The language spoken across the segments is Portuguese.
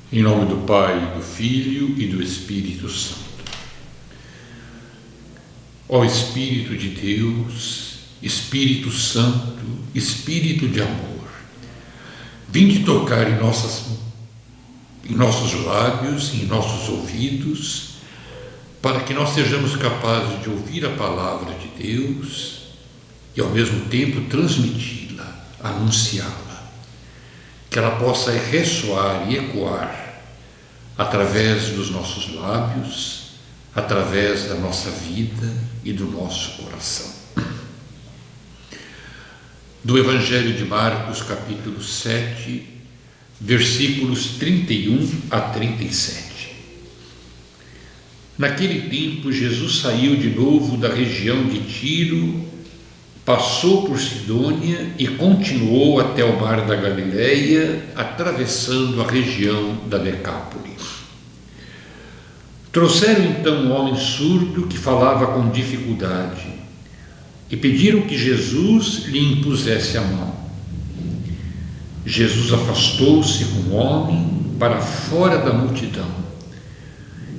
Em nome do Pai, do Filho e do Espírito Santo. Ó Espírito de Deus, Espírito Santo, Espírito de amor, vinde tocar em nossos lábios e em nossos ouvidos, para que nós sejamos capazes de ouvir a palavra de Deus e ao mesmo tempo transmiti-la, anunciá-la, que ela possa ressoar e ecoar através dos nossos lábios, através da nossa vida e do nosso coração. Do Evangelho de Marcos, capítulo 7, versículos 31 a 37. Naquele tempo, Jesus saiu de novo da região de Tiro, passou por Sidônia e continuou até o mar da Galileia, atravessando a região da Decápole. Trouxeram então um homem surdo que falava com dificuldade e pediram que Jesus lhe impusesse a mão. Jesus afastou-se com o homem para fora da multidão.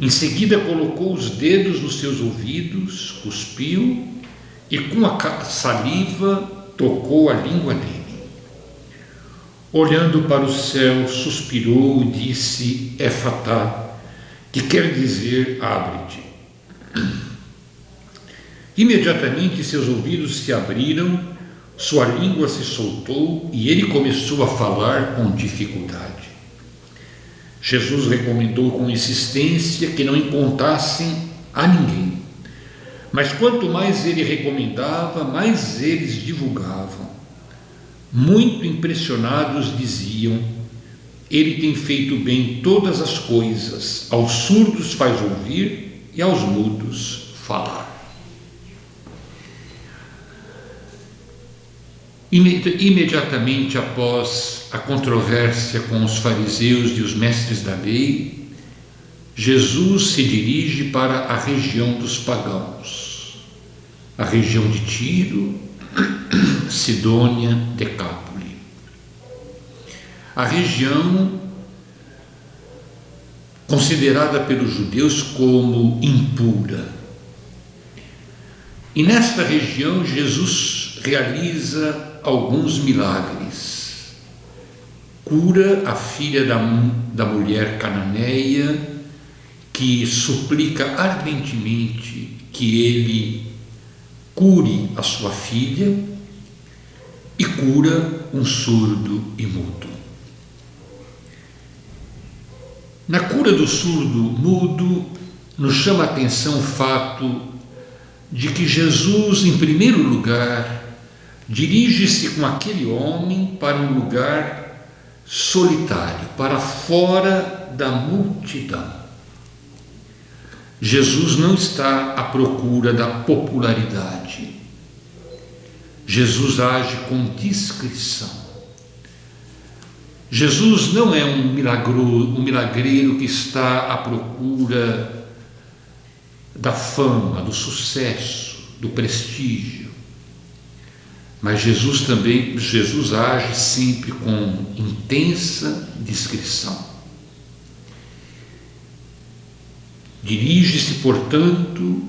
Em seguida colocou os dedos nos seus ouvidos, cuspiu e com a saliva tocou a língua dele. Olhando para o céu, suspirou e disse: Efatá, que quer dizer abre-te. Imediatamente seus ouvidos se abriram, sua língua se soltou e ele começou a falar com dificuldade. Jesus recomendou com insistência que não contassem a ninguém. Mas quanto mais ele recomendava, mais eles divulgavam. Muito impressionados diziam: ele tem feito bem todas as coisas, aos surdos faz ouvir e aos mudos falar. Imediatamente após a controvérsia com os fariseus e os mestres da lei, Jesus se dirige para a região dos pagãos, a região de Tiro, Sidônia, Decápole. A região considerada pelos judeus como impura. E nesta região Jesus realiza alguns milagres. Cura a filha da mulher cananeia, que suplica ardentemente que ele cure a sua filha, e cura um surdo e mudo. Na cura do surdo mudo, nos chama a atenção o fato de que Jesus, em primeiro lugar, dirige-se com aquele homem para um lugar solitário, para fora da multidão. Jesus não está à procura da popularidade. Jesus age com discrição. Jesus não é um milagreiro que está à procura da fama, do sucesso, do prestígio. Mas Jesus age sempre com intensa discrição. Dirige-se, portanto,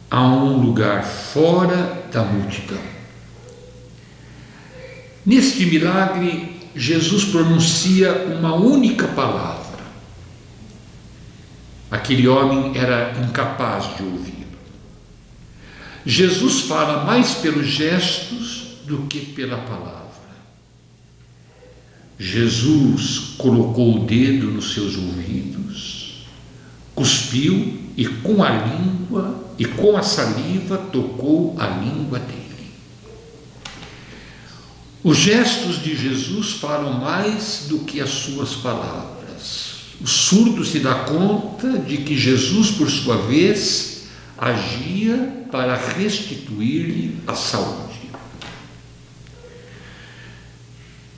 a um lugar fora da multidão. Neste milagre, Jesus pronuncia uma única palavra. Aquele homem era incapaz de ouvi-lo. Jesus fala mais pelos gestos do que pela palavra. Jesus colocou o dedo nos seus ouvidos, cuspiu e com a língua e com a saliva tocou a língua dele. Os gestos de Jesus falam mais do que as suas palavras. O surdo se dá conta de que Jesus, por sua vez, agia para restituir-lhe a saúde.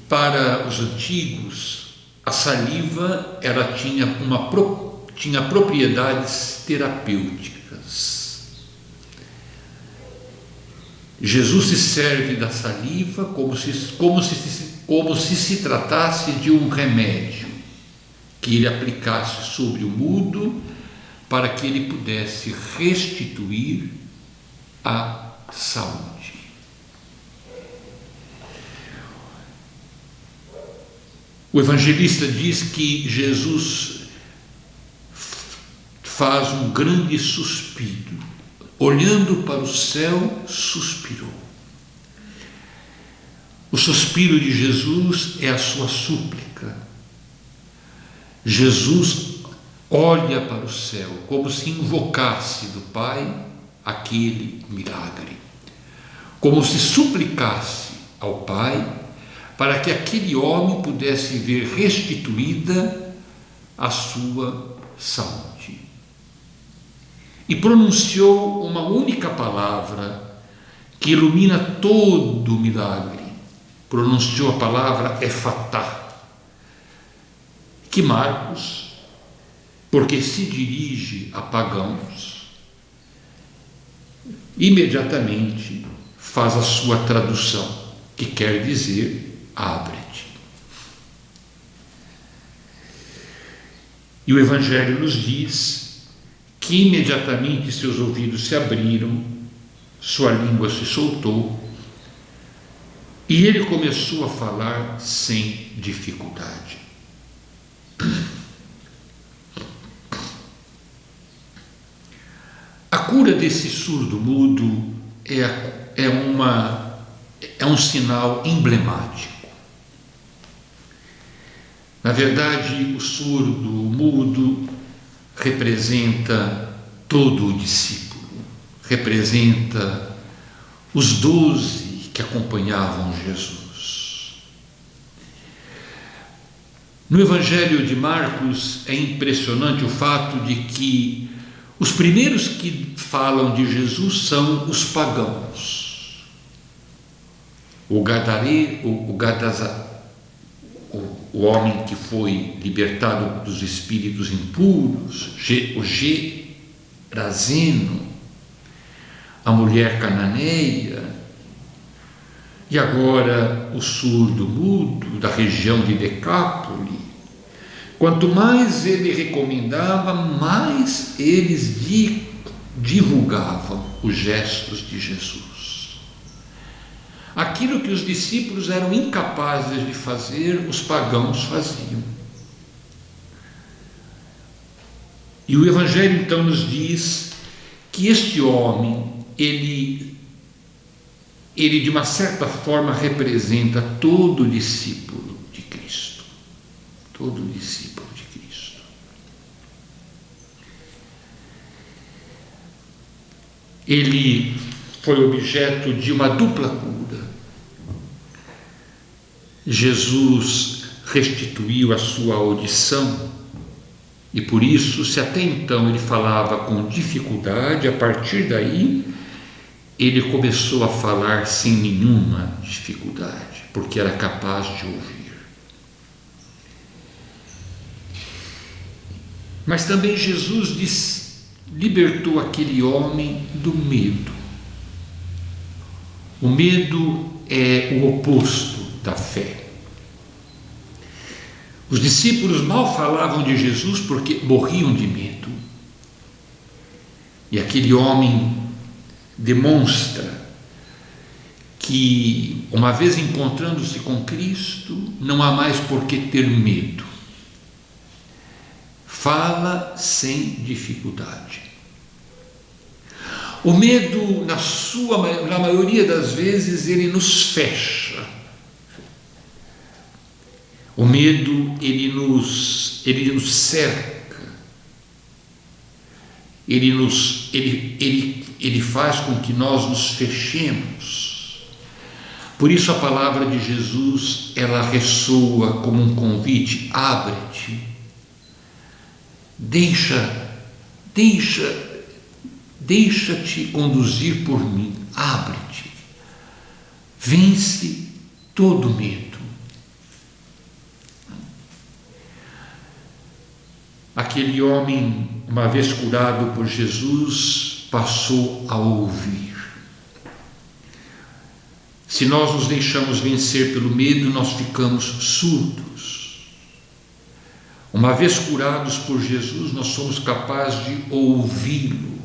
Para os antigos, a saliva tinha propriedades terapêuticas. Jesus se serve da saliva como se se tratasse de um remédio. que ele aplicasse sobre o mudo para que ele pudesse restituir a saúde. O evangelista diz que Jesus faz um grande suspiro, olhando para o céu, suspirou. O suspiro de Jesus é a sua súplica. Jesus olha para o céu como se invocasse do Pai aquele milagre, como se suplicasse ao Pai para que aquele homem pudesse ver restituída a sua saúde. E pronunciou uma única palavra que ilumina todo o milagre. Pronunciou a palavra Efatá, que Marcos, porque se dirige a pagãos, imediatamente faz a sua tradução, que quer dizer abre-te. E o Evangelho nos diz que imediatamente seus ouvidos se abriram, sua língua se soltou e ele começou a falar sem dificuldade. A cura desse surdo-mudo é um sinal emblemático. Na verdade, o surdo-mudo representa todo o discípulo, representa os 12 que acompanhavam Jesus. No Evangelho de Marcos é impressionante o fato de que os primeiros que falam de Jesus são os pagãos. O homem que foi libertado dos espíritos impuros, o Gerazeno, a mulher cananeia, e agora o surdo-mudo da região de Decápoli. Quanto mais ele recomendava, mais eles divulgavam os gestos de Jesus. Aquilo que os discípulos eram incapazes de fazer, os pagãos faziam. E o Evangelho então nos diz que este homem, ele de uma certa forma representa todo discípulo de Cristo. Todo discípulo de Cristo. Ele foi objeto de uma dupla cura. Jesus restituiu a sua audição e por isso, se até então ele falava com dificuldade, a partir daí ele começou a falar sem nenhuma dificuldade, porque era capaz de ouvir. Mas também Jesus libertou aquele homem do medo. O medo é o oposto da fé. Os discípulos mal falavam de Jesus porque morriam de medo. E aquele homem demonstra que, uma vez encontrando-se com Cristo, não há mais por que ter medo. Fala sem dificuldade. O medo, na maioria das vezes, ele nos fecha. O medo, ele nos cerca. Ele faz com que nós nos fechemos. Por isso a palavra de Jesus, ela ressoa como um convite: abre-te, deixa-te conduzir por mim, abre-te, vence todo medo. Aquele homem, uma vez curado por Jesus, passou a ouvir. Se nós nos deixamos vencer pelo medo, nós ficamos surdos. Uma vez curados por Jesus, nós somos capazes de ouvi-lo,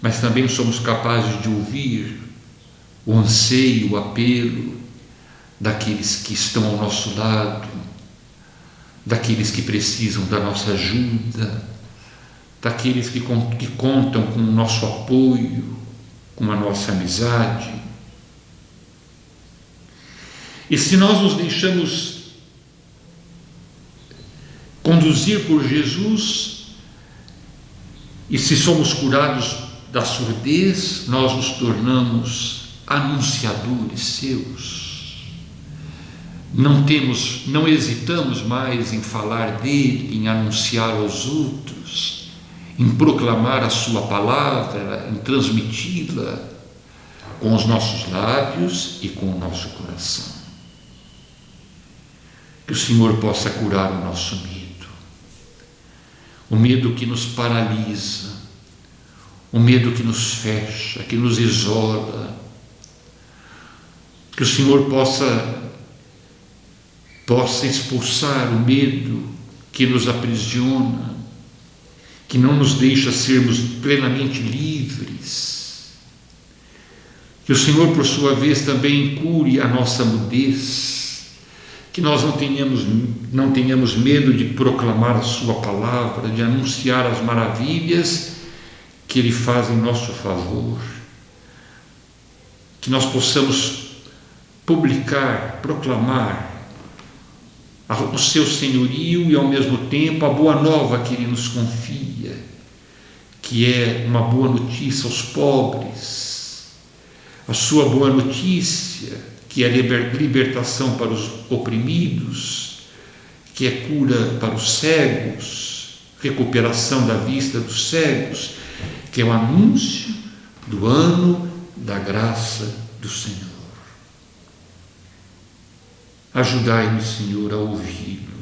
mas também somos capazes de ouvir o anseio, o apelo daqueles que estão ao nosso lado, daqueles que precisam da nossa ajuda, daqueles que contam com o nosso apoio, com a nossa amizade. E se nós nos deixamos conduzir por Jesus, e se somos curados da surdez, nós nos tornamos anunciadores seus. Não hesitamos mais em falar dele, em anunciar aos outros, em proclamar a sua palavra, em transmiti-la com os nossos lábios e com o nosso coração. Que o Senhor possa curar o nosso medo, o medo que nos paralisa, o medo que nos fecha, que nos isola. Que o Senhor possa expulsar o medo que nos aprisiona, que não nos deixa sermos plenamente livres. Que o Senhor, por sua vez, também cure a nossa mudez, que nós não tenhamos medo de proclamar a sua palavra, de anunciar as maravilhas que Ele faz em nosso favor, que nós possamos publicar, proclamar o seu senhorio e ao mesmo tempo a boa nova que Ele nos confia, que é uma boa notícia aos pobres, a sua boa notícia que é a libertação para os oprimidos, que é cura para os cegos, recuperação da vista dos cegos, que é o anúncio do ano da graça do Senhor. Ajudai-me, Senhor, a ouvi-lo.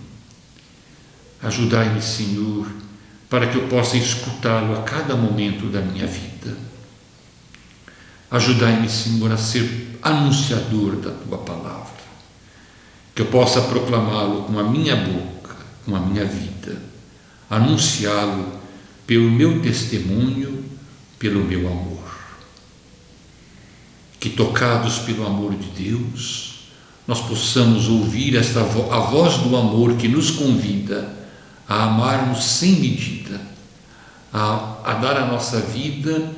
Ajudai-me, Senhor, para que eu possa escutá-lo a cada momento da minha vida. Ajudai-me, Senhor, a ser anunciador da Tua palavra, que eu possa proclamá-lo com a minha boca, com a minha vida, anunciá-lo pelo meu testemunho, pelo meu amor. Que, tocados pelo amor de Deus, nós possamos ouvir a voz do amor que nos convida a amarmos sem medida, a dar à nossa vida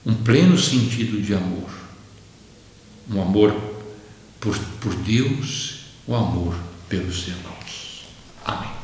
um pleno sentido de amor, um amor por Deus, um amor pelos irmãos. Amém.